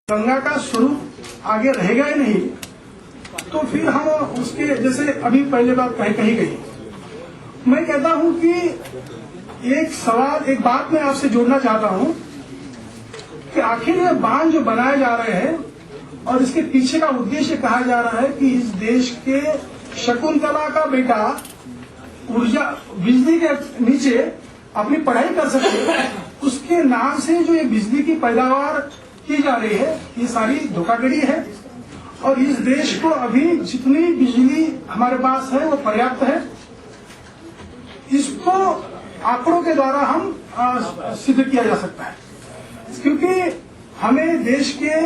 गंगा का स्वरूप आगे रहेगा ही नहीं, तो फिर हम उसके जैसे अभी पहले बात कही गई। मैं कहता हूं कि एक बात मैं आपसे जोड़ना चाहता हूं कि आखिर ये बांध जो बनाए जा रहे हैं और इसके पीछे का उद्देश्य कहा जा रहा है कि इस देश के शकुंतला का बेटा ऊर्जा बिजली के नीचे अपनी पढ़ाई कर सके, उसके नाम से जो ये बिजली की पैदावार की जा रही है, ये सारी धोखाधड़ी है। और इस देश को अभी जितनी बिजली हमारे पास है वो पर्याप्त है। इसको आंकड़ों के द्वारा हम सिद्ध किया जा सकता है, क्योंकि हमें देश के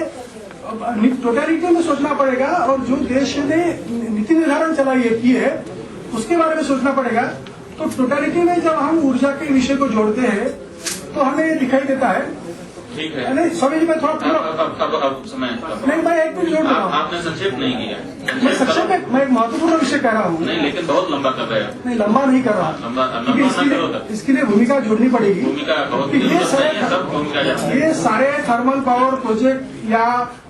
टोटलिटी में सोचना पड़ेगा और जो देश ने नीति निर्धारण चलाई की है उसके बारे में सोचना पड़ेगा। तो टोटलिटी में जब हम ऊर्जा के विषय को जोड़ते हैं तो हमें दिखाई देता है। ठीक है, नहीं सभी में थोड़ा अब समय नहीं, मैं एक मिनट जोड़ रहा हूँ। आपने संक्षेप नहीं किया। मैं संक्षेप में मैं एक महत्वपूर्ण विषय कह रहा हूँ। नहीं, लेकिन बहुत लंबा कर रहे हैं। नहीं, लंबा नहीं कर रहा, क्योंकि इसके लिए भूमिका जोड़नी पड़ेगी। भूमिका बहुत ये सारे थर्मल पावर प्रोजेक्ट या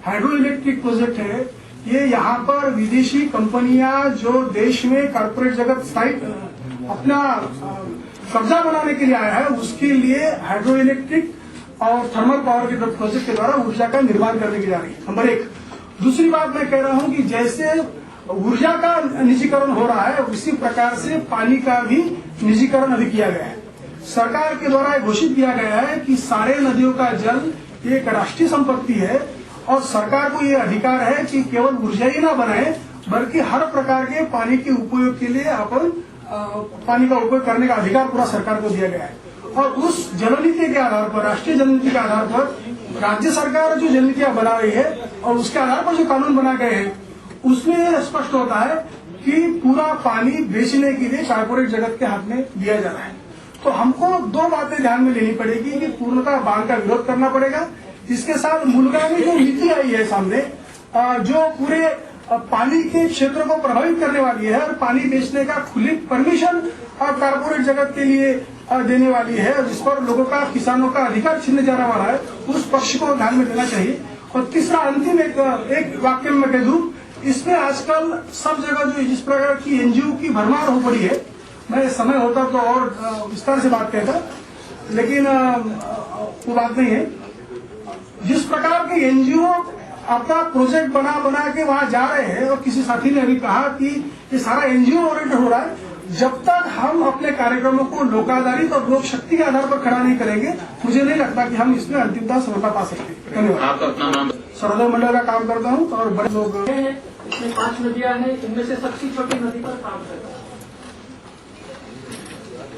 हाइड्रो इलेक्ट्रिक प्रोजेक्ट है, ये यहाँ पर विदेशी कंपनियां जो देश में कॉर्पोरेट जगत साइट अपना कब्जा बनाने के लिए आया है, उसके लिए हाइड्रो इलेक्ट्रिक और थर्मल पावर के प्रोजेक्ट के द्वारा ऊर्जा का निर्माण करने की जा रही है। नंबर एक। दूसरी बात मैं कह रहा हूं कि जैसे ऊर्जा का निजीकरण हो रहा है, उसी प्रकार से पानी का भी निजीकरण अभी किया गया है। सरकार के द्वारा घोषित किया गया है कि सारे नदियों का जल एक राष्ट्रीय संपत्ति है और सरकार को ये अधिकार है कि केवल ऊर्जा ही ना बनाए बल्कि हर प्रकार के पानी के उपयोग के लिए अपन पानी का उपयोग करने का अधिकार पूरा सरकार को दिया गया है। और उस जननीति के आधार पर, राष्ट्रीय जननीति के आधार पर राज्य सरकार जो जननीतियां बना रही है और उसके आधार पर जो कानून बना गए हैं, उसमें स्पष्ट होता है कि पूरा पानी बेचने के लिए कॉर्पोरेट जगत के हाथ में दिया जा रहा है। तो हमको दो बातें ध्यान में लेनी पड़ेगी कि पूर्णतः बांध का विरोध करना पड़ेगा। इसके साथ मुलगा में जो नीति आई है सामने, जो पूरे पानी के क्षेत्र को प्रभावित करने वाली है और पानी बेचने का खुली परमिशन कॉर्पोरेट जगत के लिए देने वाली है, जिस पर लोगों का, किसानों का अधिकार छीनने जाने वाला है, उस पक्ष को ध्यान में देना चाहिए। और तीसरा अंतिम एक वाक्य में कह दूं, इसमें आजकल सब जगह जो जिस प्रकार की एनजीओ की भरमार हो पड़ी है, मैं समय होता तो और विस्तार से बात कहता, लेकिन वो बात नहीं है। जिस प्रकार के एनजीओ अपना प्रोजेक्ट बना के वहां जा रहे हैं, और किसी साथी ने अभी कहा कि ये सारा एनजीओ ओरिएंटेड हो रहा है, जब तक हम अपने कार्यक्रमों को लोकाधारित और लोक शक्ति के आधार पर खड़ा नहीं करेंगे, मुझे नहीं लगता कि हम इसमें अंतिमतः सफलता पा सकते। धन्यवाद। आपका अपना नाम? सर्वोदय मंडल का काम करता हूँ और बड़े लोग इसमें 5 नदियां हैं, इनमें से सबसे छोटी नदी पर काम करता है।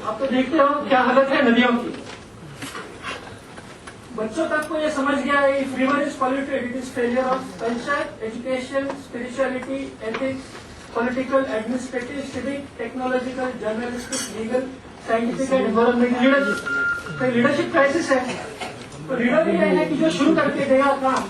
आप तो देखते हो क्या हालत है नदियों की। बच्चों तक को ये समझ गया है, if river is polluted it is failure of culture, education, spirituality, ethics, political, administrative, civic, technological, journalistic, legal, scientific and environmental leadership. तो लीडरशिप क्राइसिस है। तो लीडर ये है कि जो शुरू करके देगा काम